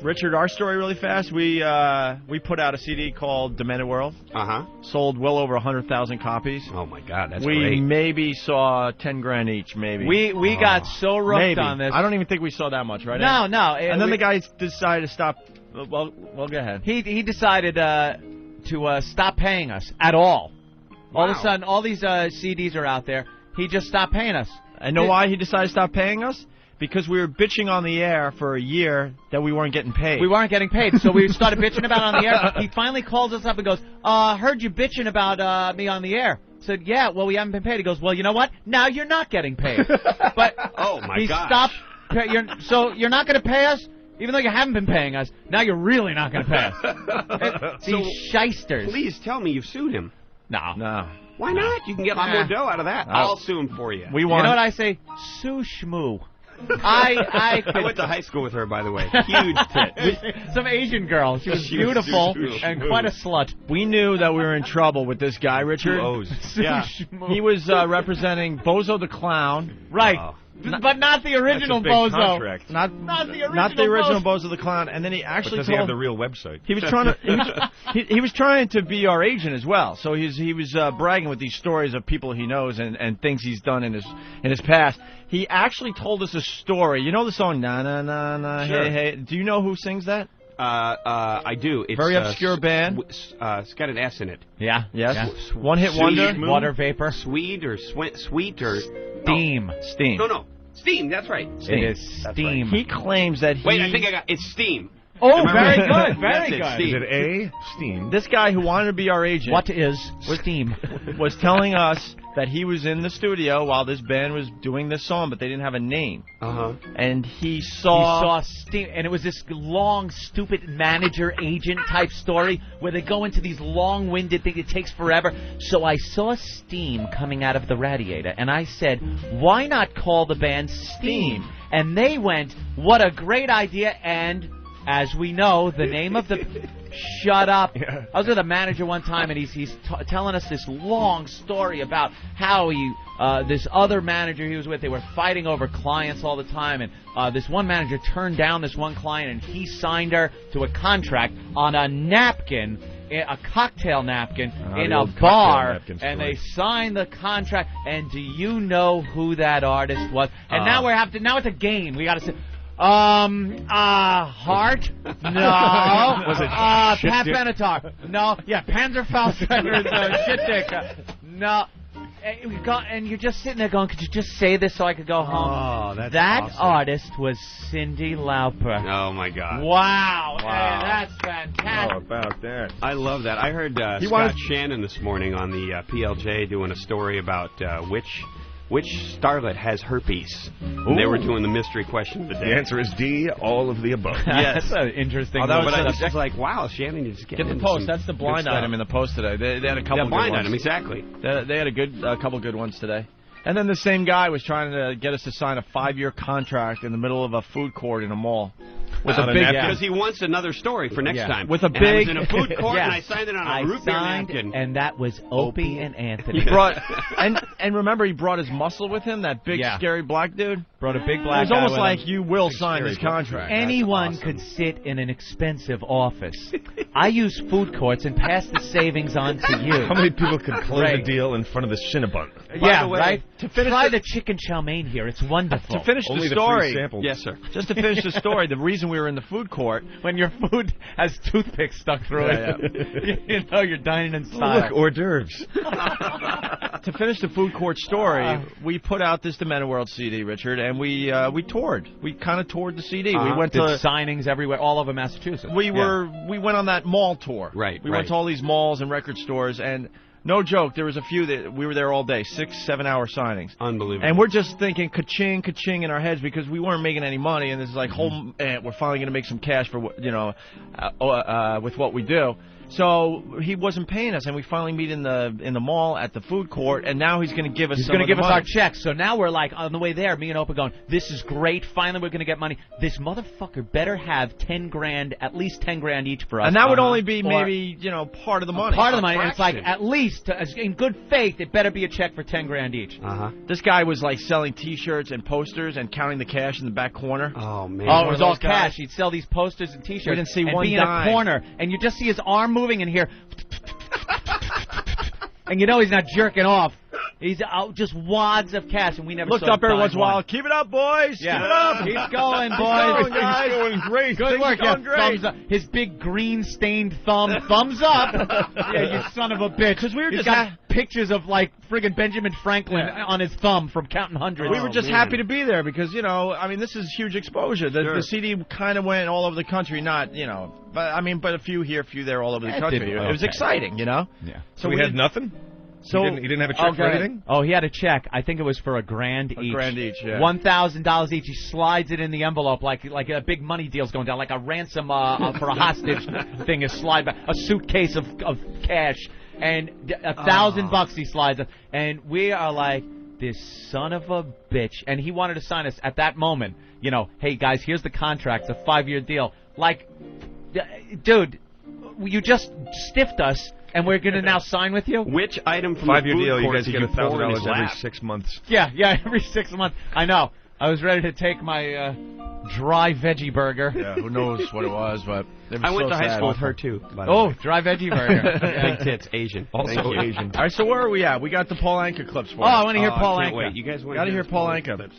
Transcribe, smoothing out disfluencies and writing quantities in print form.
Richard, our story really fast. We put out a CD called Demented World. Sold well over 100,000 copies. Oh my God, that's great. We maybe saw 10 grand each. Maybe we got so roughed on this. I don't even think we saw that much, right? No. And then the guy decided to stop. Well, go ahead. He decided to stop paying us at all. Wow. All of a sudden, all these CDs are out there. He just stopped paying us. And know why he decided to stop paying us? Because we were bitching on the air for a year that we weren't getting paid. We weren't getting paid, so we started bitching about it on the air. He finally calls us up and goes, heard you bitching about me on the air. Said, yeah, well, we haven't been paid. He goes, well, you know what? Now you're not getting paid. But oh my gosh. Stopped. So you're not going to pay us? Even though you haven't been paying us, now you're really not going to pay us. These shysters. Please tell me you've sued him. No. Why not? You can get a lot more dough out of that. I'll sue him for you. We want. You know what I say? Sue Shmoo. I went to high school with her, by the way. Huge tit. Some Asian girl. She was beautiful and quite a slut. We knew that we were in trouble with this guy, Richard. Yeah. He was representing Bozo the Clown. Right. But not the original Bozo. Contract. Not the original Bozo the Clown. And then he actually does he have the real website? He was trying to he was trying to be our agent as well. So he was bragging with these stories of people he knows and things he's done in his past. He actually told us a story. You know the song Na Na Na Na Hey Hey? Do you know who sings that? I do. It's very obscure band. It's got an S in it. Yeah. Yes. Yeah. One hit wonder. Water vapor. Sweet or sweet or steam. No. Steam. No. Steam. That's right. Steam. It is steam. Right. He claims that Wait, I think I got it's steam. Oh, very good. Very good. Is it A? Steam. This guy who wanted to be our agent. What is steam? Was telling us that he was in the studio while this band was doing this song, but they didn't have a name. And he saw steam, and it was this long, stupid manager-agent type story where they go into these long-winded things. It takes forever. So I saw steam coming out of the radiator, and I said, why not call the band Steam? And they went, what a great idea, and as we know, the name of the... Shut up. Yeah. I was with a manager one time, and he's telling us this long story about how this other manager he was with, they were fighting over clients all the time, and this one manager turned down this one client, and he signed her to a contract on a napkin, a cocktail napkin, in a bar, and they signed the contract, and do you know who that artist was? And now it's a game. We got to say... Heart? No. Was it Pat Benatar? No. Yeah, Panzerfaustbrenner's shit dick. No. And you're just sitting there going, could you just say this so I could go home? Oh, that's that awesome. artist was Cyndi Lauper. Oh, my God. Wow. Hey, that's fantastic. How about that? I love that. I heard Scott Shannon this morning on the PLJ doing a story about which starlet has herpes? They were doing the mystery question of the day. The answer is D, all of the above. Yes. That's interesting. But I was just like, wow, Shannon is getting Get the post. That's the blind item in the post today. They had a couple good blind ones. item, exactly. They had a couple good ones today. And then the same guy was trying to get us to sign a 5-year contract in the middle of a food court in a mall. With a big because he wants another story for next time. With a big, I was in a food court and I signed it on a root beer napkin. And that was Opie and Anthony. He brought and remember he brought his muscle with him. That big scary black dude brought a big black. It was almost like you will sign this contract. Anyone could sit in an expensive office. I use food courts and pass the savings on to you. How many people could close a deal in front of the Cinnabon? Yeah, right. To finish the chicken chow mein here. It's wonderful. To finish Only the story, the free yes, sir. Just to finish the story, the reason we were in the food court when your food has toothpicks stuck through it, you know you're dining in style. Look, hors d'oeuvres. To finish the food court story, we put out this Demented World CD, Richard, and we toured. We kind of toured the CD. We went to signings everywhere, all over Massachusetts. We went on that mall tour. Right. We went to all these malls and record stores, and no joke, there was a few that we were there all day, 6-7 hour signings. Unbelievable. And we're just thinking ka-ching, ka-ching in our heads because we weren't making any money, and this is like, we're finally going to make some cash for with what we do. So he wasn't paying us, and we finally meet in the mall at the food court, and now he's going to give us. He's going to give us our checks. So now we're like on the way there. Me and Opa going, this is great. Finally, we're going to get money. This motherfucker better have 10 grand, at least 10 grand each for us. And that would only be maybe part of the money. Part of the money. And it's like at least in good faith, it better be a check for 10 grand each. This guy was like selling T-shirts and posters and counting the cash in the back corner. Oh man! Oh, it was all cash. He'd sell these posters and T-shirts. We didn't see and one be dime. in a corner, and you just see his arm moving in here, and you know he's not jerking off. He's out just wads of cash, and we never looked saw up every once in a while. one. Keep it up, boys. Yeah. Keep it up. Keep going, boys. Going, guys. Going great. Good work. going great. Thumbs up. His big green stained thumb. Thumbs up. Yeah, you son of a bitch. Because we were He's just got pictures of like friggin' Benjamin Franklin on his thumb from counting hundreds. We were just happy to be there because, I mean, this is huge exposure. The CD kind of went all over the country, not, but a few here, a few there, all over the country. It was exciting, Yeah. So we had nothing? So he didn't have a check for anything? Oh, he had a check. I think it was for $1,000 each. $1,000 each, yeah. $1,000 each. He slides it in the envelope like a big money deal's going down, like a ransom for a hostage thing is slide back. A suitcase of cash. And $1,000 he slides up. And we are like, this son of a bitch. And he wanted to sign us at that moment. Hey, guys, here's the contract. It's a 5-year deal. Like, dude, you just stiffed us. And we're going to now sign with you? Which item from 5-year the food deal, you court guys did get you pour in his $1,000 every lap? 6 months. Yeah, every 6 months. I know. I was ready to take my dry veggie burger. Yeah, who knows what it was, but it was I went so to high sad. school with her, too. By the way. Dry veggie burger. Big tits, Asian. Also Asian. All right, so where are we at? We got the Paul Anka clips for I want to hear Paul I can't Anka. wait. You guys want Got to hear Paul Anka. clips?